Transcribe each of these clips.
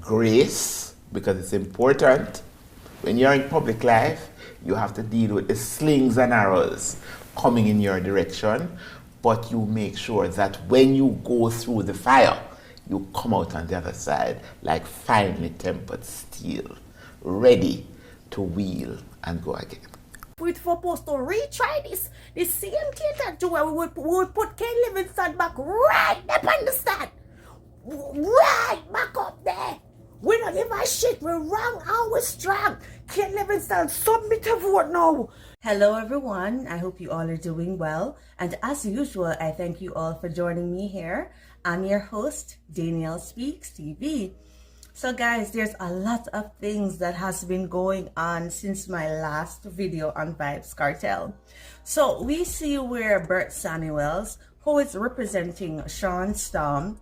grace, because it's important. When you're in public life, you have to deal with the slings and arrows coming in your direction, but you make sure that when you go through the fire, you come out on the other side like finely tempered steel, ready to wheel and go again. We're supposed to retry this. The same thing that do where we would put Ken Livingston back right up on the stand. Right back up there. We don't give a shit. We're wrong and we're strong. Ken Livingston, submit a vote now. Hello everyone. I hope you all are doing well. And as usual, I thank you all for joining me here. I'm your host, Danielle Speaks TV. So guys, there's a lot of things that has been going on since my last video on Vybz Kartel. So we see where Bert Samuels, who is representing Sean Storm,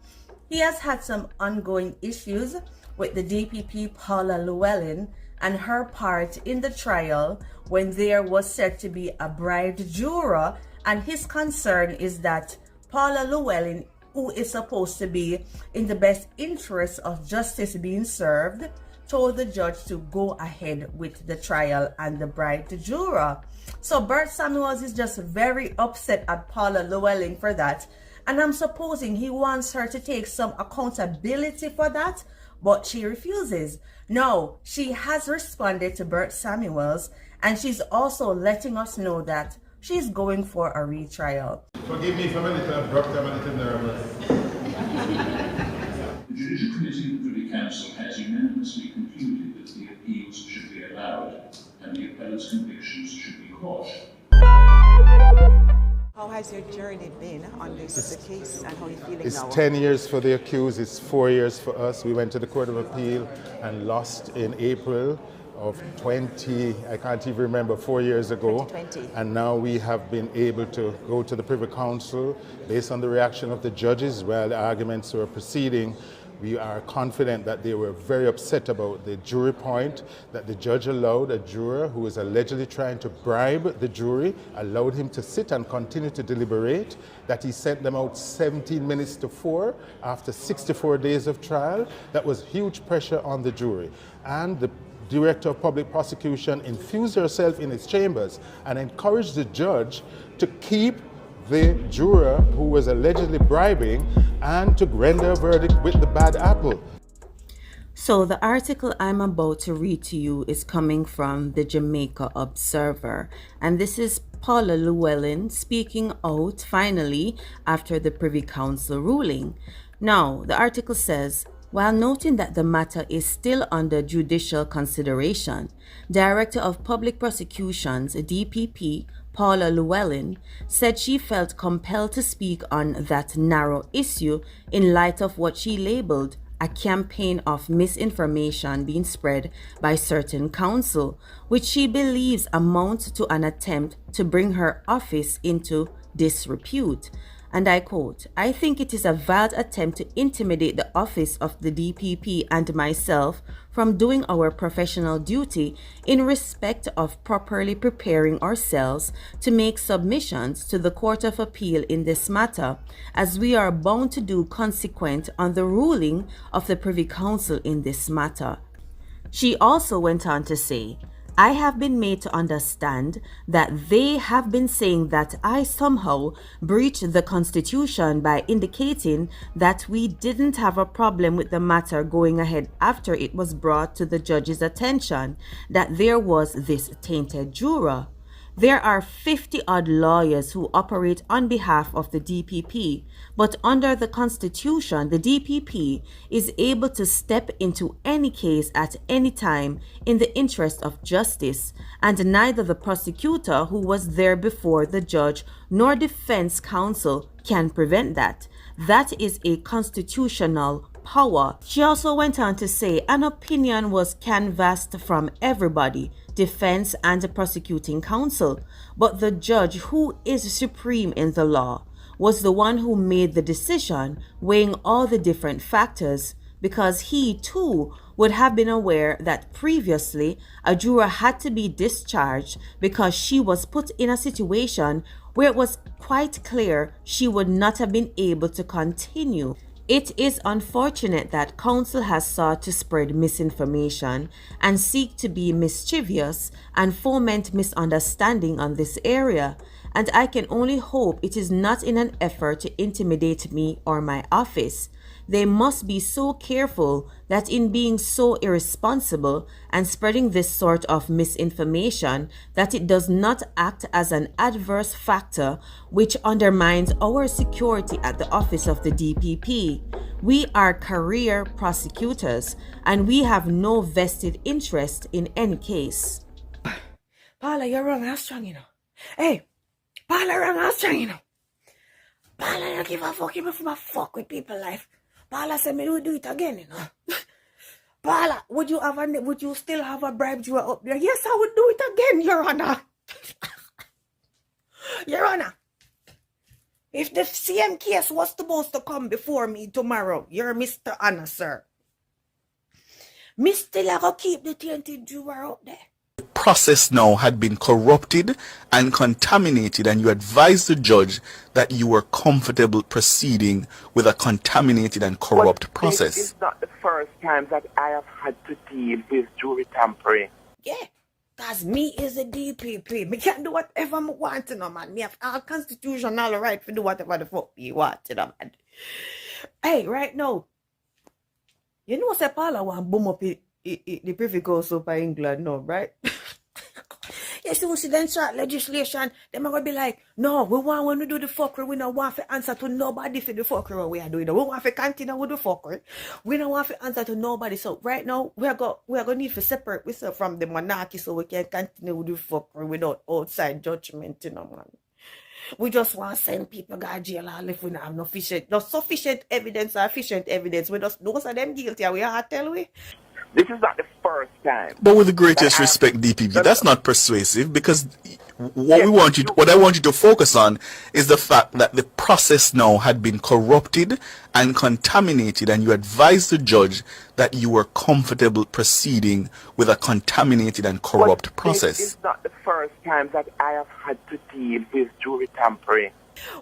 he has had some ongoing issues with the DPP Paula Llewellyn and her part in the trial when there was said to be a bribed juror, and his concern is that Paula Llewellyn, who is supposed to be in the best interest of justice being served, told the judge to go ahead with the trial and the bribed juror. So Bert Samuels is just very upset at Paula Llewellyn for that, and I'm supposing he wants her to take some accountability for that, but she refuses. No, she has responded to Bert Samuels, and she's also letting us know that she's going for a retrial. Forgive me if I'm a little abrupt, I'm a little nervous. The Judicial Committee of the Privy Council has unanimously concluded that the appeals should be allowed and the appellate's convictions should be quashed. How has your journey been on this case, and how are you feeling It's now? 10 years for the accused, it's 4 years for us. We went to the Court of Appeal and lost in April of 20, I can't even remember, 4 years ago. 2020. And now we have been able to go to the Privy Council based on the reaction of the judges while the arguments were proceeding. We are confident that they were very upset about the jury point, that the judge allowed a juror who was allegedly trying to bribe the jury, allowed him to sit and continue to deliberate, that he sent them out 17 minutes to 4 after 64 days of trial. That was huge pressure on the jury. And the Director of Public Prosecution infused herself in his chambers and encouraged the judge to keep the juror who was allegedly bribing and to render a verdict with the bad apple. So the article I'm about to read to you is coming from the Jamaica Observer, and this is Paula Llewellyn speaking out finally after the Privy Council ruling. Now, the article says, while noting that the matter is still under judicial consideration, Director of Public Prosecutions, DPP, Paula Llewellyn, said she felt compelled to speak on that narrow issue in light of what she labeled a campaign of misinformation being spread by certain counsel, which she believes amounts to an attempt to bring her office into disrepute. And I quote, "I think it is a vile attempt to intimidate the office of the DPP and myself from doing our professional duty in respect of properly preparing ourselves to make submissions to the Court of Appeal in this matter, as we are bound to do consequent on the ruling of the Privy Council in this matter." She also went on to say, "I have been made to understand that they have been saying that I somehow breached the Constitution by indicating that we didn't have a problem with the matter going ahead after it was brought to the judge's attention that there was this tainted juror. There are 50-odd lawyers who operate on behalf of the DPP, but under the Constitution, the DPP is able to step into any case at any time in the interest of justice, and neither the prosecutor who was there before the judge nor defense counsel can prevent that. That is a constitutional power." She also went on to say an opinion was canvassed from everybody, defense and the prosecuting counsel, but the judge, who is supreme in the law, was the one who made the decision, weighing all the different factors, because he too would have been aware that previously a juror had to be discharged because she was put in a situation where it was quite clear she would not have been able to continue. It is unfortunate that council has sought to spread misinformation and seek to be mischievous and foment misunderstanding on this area, and I can only hope it is not in an effort to intimidate me or my office. They must be so careful that in being so irresponsible and spreading this sort of misinformation that it does not act as an adverse factor which undermines our security at the office of the DPP. We are career prosecutors and we have no vested interest in any case. Paula, you're wrong. I'm strong, you know. Hey, Paula, wrong. I'm strong, you know. Paula, you don't give a fuck if I fuck with people's life. Paula said me would do it again, you know. Paula, would you still have a bribe juror up there? Yes, I would do it again, Your Honor. Your Honor, if the same case was supposed to come before me tomorrow, you're Mr. Honor, sir. Me still gonna keep the tainted juror up there. Process now had been corrupted and contaminated, and you advised the judge that you were comfortable proceeding with a contaminated and corrupt process. This is not the first time that I have had to deal with jury tampering. Yeah, because me is a DPP. Me can do whatever I want, you know, man. Me have all constitutional right to do whatever the fuck me want, you know, man. Hey, right now, you know what Paula want boom up the Privy Council by England, no, right? You see, when she then start legislation, them are going to be like, no, we want when we do the fuckery, we don't want to answer to nobody for the fuckery we are doing. We want to continue with the fuckery. We don't want to answer to nobody. So right now, we are going to need to separate ourselves from the monarchy so we can continue with the fuckery without outside judgment, you know, man. We just want to send people to jail all if we don't have no sufficient evidence or efficient evidence. We just, those of them guilty, we are tell we. This is not the first time. But with the greatest respect, DPP, that's not persuasive, because what I want you to focus on is the fact that the process now had been corrupted and contaminated, and you advised the judge that you were comfortable proceeding with a contaminated and corrupt process. This is not the first time that I have had to deal with jury tampering.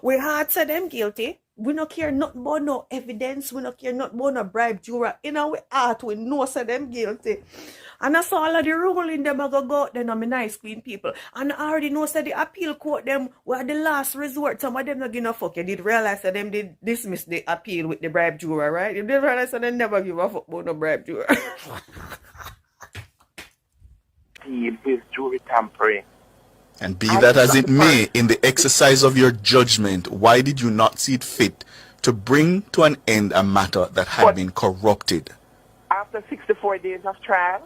We hard say them guilty. We don't care nothing about no evidence. We don't care nothing about no bribe juror. In our heart, we know say them guilty. And I saw all of the ruling them go out then on my nice clean people. And I already know say the appeal court them were the last resort. Some of them not give a fuck. You did realize that them did dismiss the appeal with the bribe juror, right? You did realize that they never give a fuck about no bribe juror. Deal with jury tampering. And be that as it may, in the exercise of your judgment, why did you not see it fit to bring to an end a matter that had been corrupted? After 64 days of trial?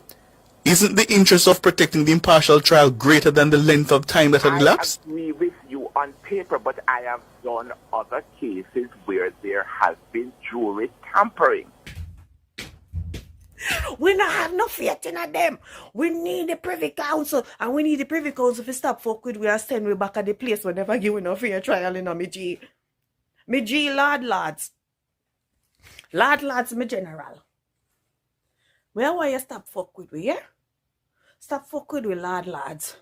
Isn't the interest of protecting the impartial trial greater than the length of time that had elapsed? I agree with you on paper, but I have done other cases where there has been jury tampering. We don't have no faith in them. We need the Privy Council, and we need the Privy Council to stop fuck with we and send we back at the place whenever give we no fair trial in me G. Me G, lads. Lads, me general. Where why you stop fuck with we, yeah? Stop fuck with we, lads.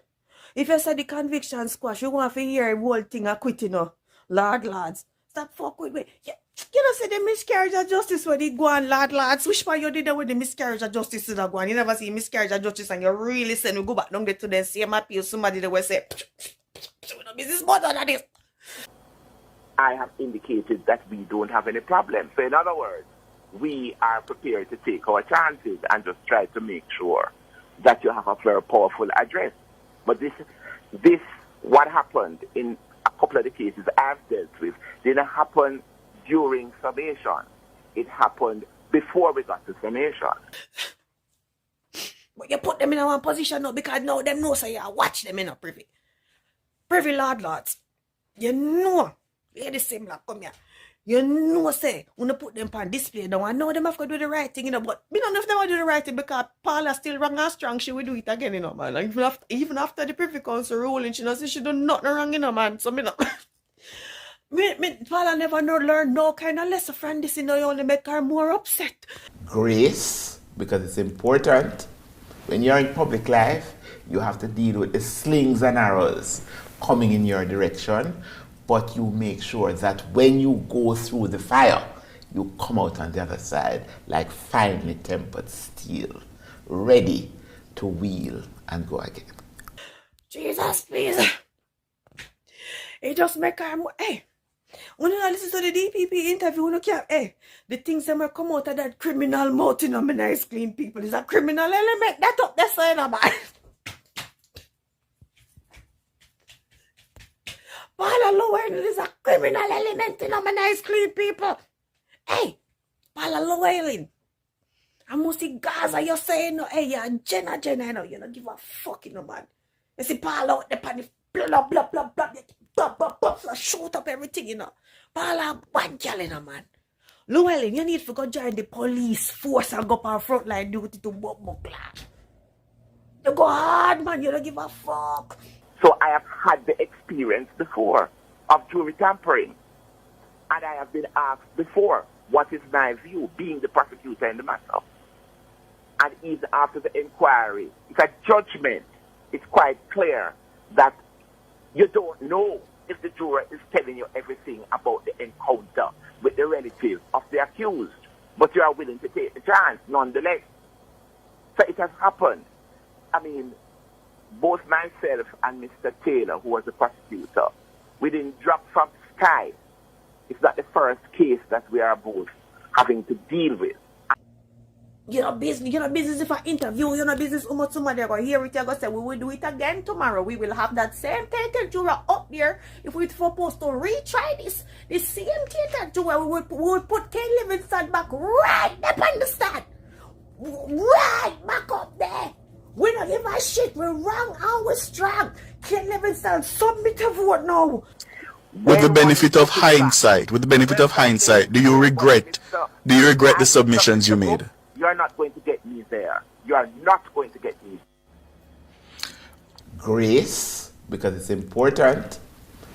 If you say the conviction squash, you want to hear the whole thing a quit, you know. Lads. Stop fuck with me. Yeah. You know, say the miscarriage of justice when they go on, lads. Which part you did that with the miscarriage of justice to go on? You never see miscarriage of justice and you really send we go back down there to the same appeal. Somebody that will say, business more than this. I have indicated that we don't have any problem. So in other words, we are prepared to take our chances and just try to make sure that you have a very powerful address. But this what happened in a couple of the cases I've dealt with didn't happen during summation. It happened before we got to summation. But you put them in one position now because now them know so you watch them in a privy. Privy lads. You know. Hear the same like come here. You know say when you put them on display now, I know them have to do the right thing, you know, but we don't know if they want to do the right thing because Paula still wrong and strong, she will do it again, you know, man. Like even after the Privy Council ruling, she knows she do nothing wrong, you know, man. So me know. Paula never learn no kind of lesson from this, you know, you only make her more upset. Grace, because it's important. When you're in public life, you have to deal with the slings and arrows coming in your direction, but you make sure that when you go through the fire, you come out on the other side like finely tempered steel, ready to wheel and go again. Jesus, please. It just make him, hey, when you listen to the DPP interview, you can't, hey, the things that might come out of that criminal mouth, you know, me nice clean people, is a criminal element. That up there saying about Paula Llewellyn is a criminal element, you know, me nice clean people. Hey, Paula Llewellyn, I must see Gaza, you're saying, no, hey, you're Jenna, you know, you don't give a fuck, you know, man. You see Paula out there, blah, blah, blah, blah, blah, blah, blah, blah, shoot up everything, you know. Paula, bad girl, you know, man. Llewellyn, you need to go join the police force and go up on frontline duty to bomb class. You go hard, man, you don't give a fuck. So I have had the experience before of jury tampering. And I have been asked before, what is my view, being the prosecutor in the matter? And even after the inquiry, it's a judgment. It's quite clear that you don't know if the juror is telling you everything about the encounter with the relative of the accused, but you are willing to take the chance nonetheless. So it has happened. I mean, both myself and Mr. Taylor, who was the prosecutor, we didn't drop from the sky. It's not the first case that we are both having to deal with. You're not business if I interview, you're not business somebody are going to hear it, you're going to say, we will do it again tomorrow. We will have that same tainted juror up there. If we're supposed to retry this same tainted juror, we would put Ken Livingston back right up on the stand. Right back up there. We don't give a shit. We're wrong and we're strong. Ken Livingston, submit a vote now. With the benefit of hindsight, do you regret the submissions you made? You are not going to get me there. You are not going to get me. Grace, because it's important.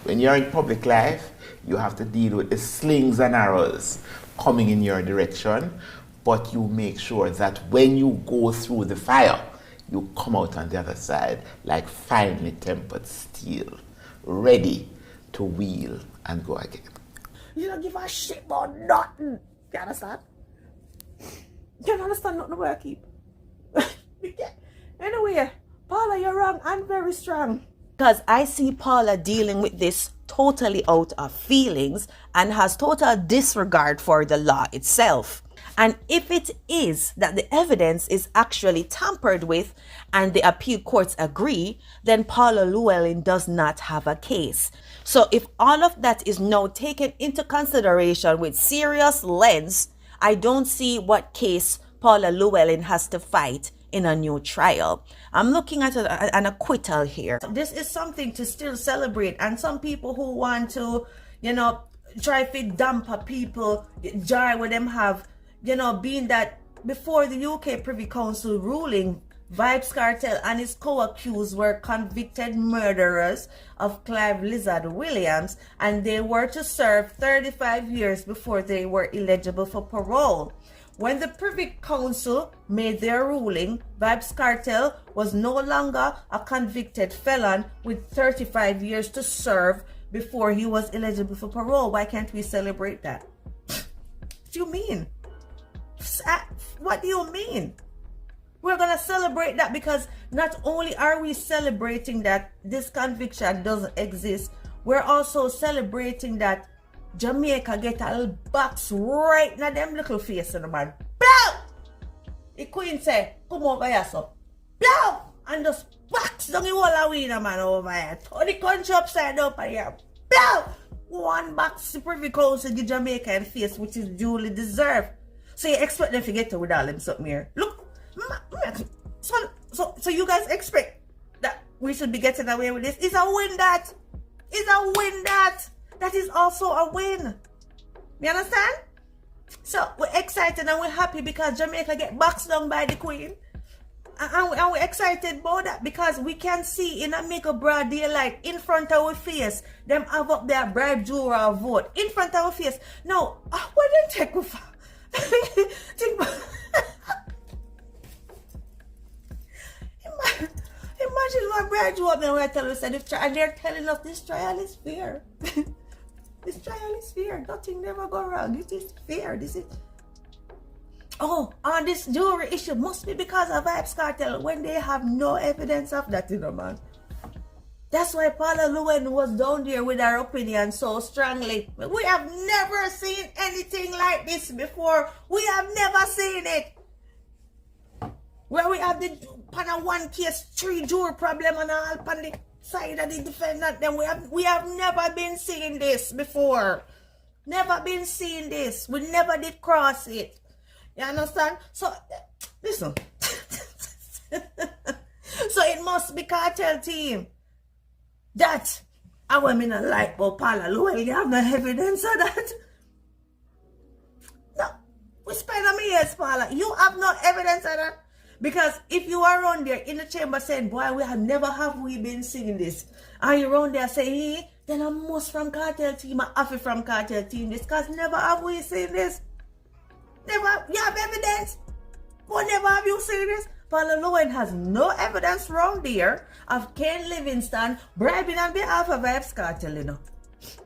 When you're in public life, you have to deal with the slings and arrows coming in your direction, but you make sure that when you go through the fire, you come out on the other side like finely tempered steel, ready to wheel and go again. You don't give a shit about nothing. You understand? You don't understand nothing where I keep. Anyway, Paula, you're wrong and very strong. Because I see Paula dealing with this totally out of feelings and has total disregard for the law itself. And if it is that the evidence is actually tampered with and the appeal courts agree, then Paula Llewellyn does not have a case. So if all of that is now taken into consideration with serious lens, I don't see what case Paula Llewellyn has to fight in a new trial. I'm looking at an acquittal here. This is something to still celebrate, and some people who want to, try to damper people, joy with them have, being that before the UK Privy Council ruling, Vybz Kartel and his co-accused were convicted murderers of Clive Lizard Williams, and they were to serve 35 years before they were eligible for parole. When the Privy Council made their ruling, Vybz Kartel was no longer a convicted felon with 35 years to serve before he was eligible for parole. Why can't we celebrate that? What do you mean? What do you mean? We're going to celebrate that because not only are we celebrating that this conviction doesn't exist, we're also celebrating that Jamaica get a little box right in them little face in the man. Blow! The queen said, come over here, so. Blow! And just box down the whole of we, man, over here. Turn the country upside up here. Blow! One box to Privy Council give Jamaica in face, which is duly deserved. So you expect them to get to with all them something here. Look. So you guys expect that we should be getting away with this? It's a win that. It's a win that. That is also a win. You understand? So we're excited and we're happy because Jamaica get boxed down by the Queen. And we're excited about that because we can see in a mega broad daylight in front of our face, them have up their bribe juror vote in front of our face. No, what didn't take with Imagine my bride up there where I tell us that and they're telling us this trial is fair. This trial is fair. Nothing never go wrong. It is fair. This is... Oh, on this jury issue must be because of Vybz Kartel when they have no evidence of that, you know, man. That's why Paula Llewellyn was down there with her opinion so strongly. We have never seen anything like this before. We have never seen it. Where we have the panel one case, 3 juror problem and all on the side of the defendant. Then we have never been seeing this before. Never been seeing this. We never did cross it. You understand? So, listen. So it must be cartel team. That I women are like, but Paula Llewellyn, you have no evidence of that. No, we spend on me, yes, Paula. You have no evidence of that. Because if you are around there in the chamber saying, boy, we been seeing this. And you're around there saying, hey, then I must from cartel team, I have it from cartel team this, because never have we seen this. Never, you have evidence. But never have you seen this. Paula Llewellyn has no evidence around there of Ken Livingston bribing on behalf of Vybz Kartel, you know.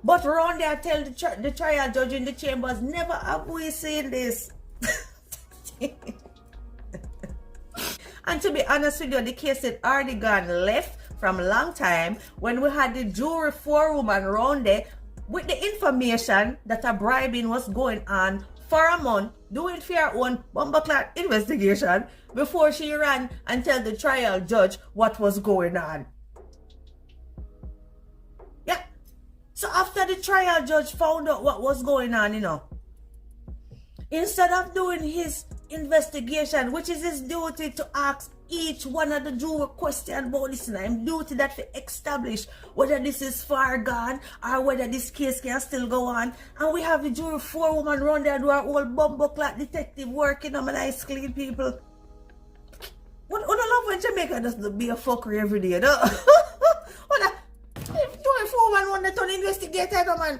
But around there, tell the trial judge in the chambers, never have we seen this. And to be honest with you, the case had already gone left from a long time when we had the jury forewoman around there with the information that a bribing was going on for a month, doing for her own bumbleclad investigation before she ran and tell the trial judge what was going on. Yeah. So after the trial judge found out what was going on, you know, instead of doing his investigation, which is his duty to ask each one of the juror question about this time, duty that to establish whether this is far gone or whether this case can still go on. And we have the jury forewoman run there do our whole bumbleclad detective work, you know, my nice clean people. What I love when Jamaica does be a fuckery every day, though. What a jury forewoman want to turn investigator, man.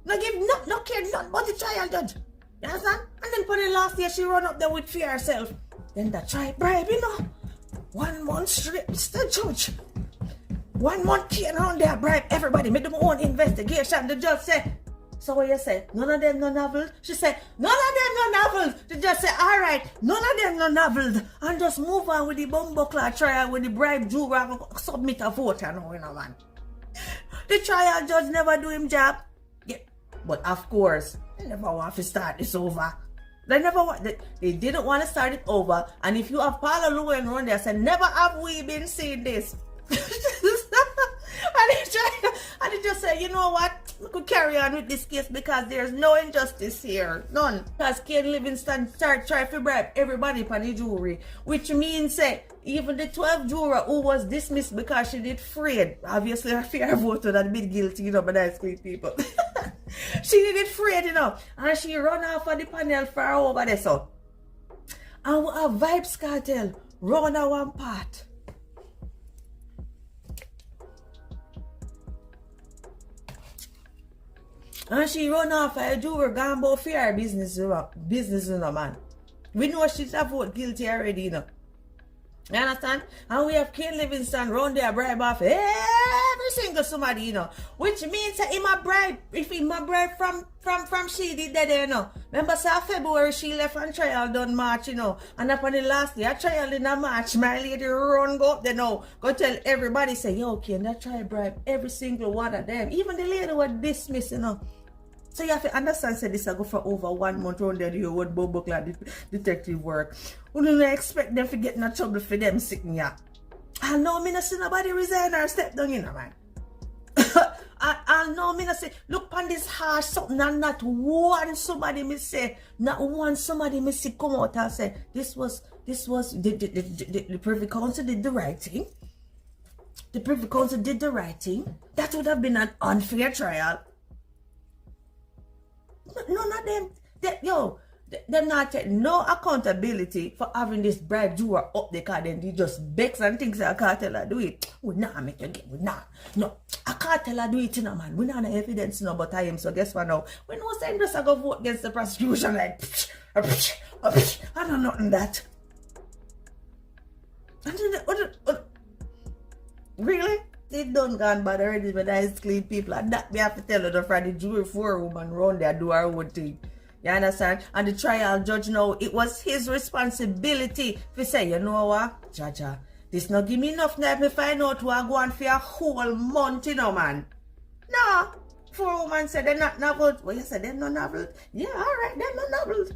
No give no care nothing about the trial judge. You understand? And then for the last year, she run up there with fear herself. Then the try bribe, you know. 1 month straight, Mr. Judge. 1 month came around there, bribe everybody, make them own investigation. The judge said, so what you say? None of them no novels? She said, none of them no novels. The judge said, all right, none of them no novels. And just move on with the bumbleclad trial with the bribe juror and submit a vote, you know, man. The trial judge never do him job. Yeah. But of course, they never want to start this over. They didn't want to start it over. And if you have Paula Llewellyn around there, say, never have we been seeing this. And they just say, you know what? We could carry on with this case because there's no injustice here. None. Because Ken Livingston started trying to bribe everybody for the jury. Which means, say, even the 12th juror who was dismissed because she did fraud. Obviously, her fair vote would have been guilty, you know, but that's great people. She did it fraud, you know. And she run off of the panel far over there, so. And we have Vybz Kartel run a one part. And she run off a juror gone about fair business, you know, man. We know she's a vote guilty already, you know. You understand? And we have Ken Livingston round there bribe off every single somebody, you know. Which means that him a bribe, if him a bribe from she did that, you know. Remember, say February she left and trial done March, you know. And upon the last day, a trial in a March, my lady run go up there now. Go tell everybody, say, yo, Ken, that try bribe every single one of them. Even the lady was dismissed, you know. So you have to understand, say this I go for over 1 month round there, you would bumbleclad detective work. We don't expect them to get in trouble for them sitting here. I know me not see nobody resign or step down, you know, man. I know me not say, look on this harsh something and not one somebody me say, not one somebody me see come out and say, this was the Privy Council did the right thing. The Privy Council did the right thing. That would have been an unfair trial. None of them, them not take no accountability for having this bribe juror up there because then they just begs and things that a cartel do it. We not make you get, we not. No, a cartel do it, you know, man. We not have evidence, you know, but I am. So guess what now? We know saying just I go vote against the prosecution like, I don't know nothing that. And then, really? It done gone bad already with nice clean people. And that me have to tell you the Friday jury Forewoman round there do our own thing. You understand? And the trial judge now, it was his responsibility to say, you know what, Jaja, this not give me enough now if me find out who I go on for a whole month, you know, man. No. Forewoman said they're not novels. Well, you said they're not novels. Yeah, alright, they're not novels.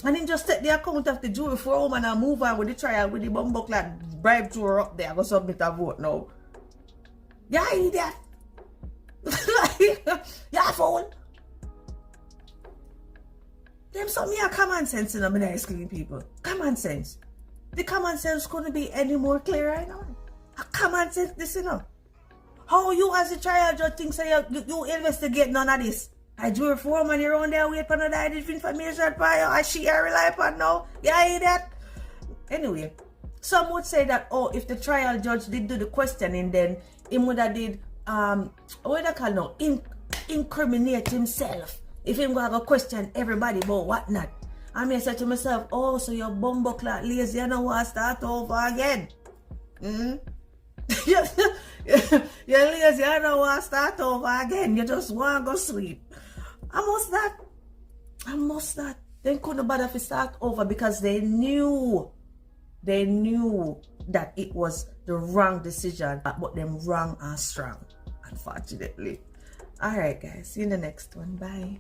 And then just take the account of the jury Forewoman and move on with the trial with the bumbuckler bribe juror up there. Go submit a vote now. Yeah, idiot. Yeah, fool. Them some me a common sense in them nice clean people. Common sense. The common sense couldn't be any more clear right now. A common sense this, you know. How you as a trial judge think say you investigate none of this? I jury Forewoman you're on there wait for no that information for you. I she rely upon now. Yeah, idiot. Anyway, some would say that if the trial judge did do the questioning, then he would have did what do call now? Incriminate himself. If him go question everybody about whatnot. I may say to myself, so your bumbuckler lazy, you know what, start over again. You're lazy, you know what, start over again. You just want to go sleep. I must that. They couldn't bother to start over because they knew that it was the wrong decision, but them wrong and strong, unfortunately. Alright guys, see you in the next one. Bye.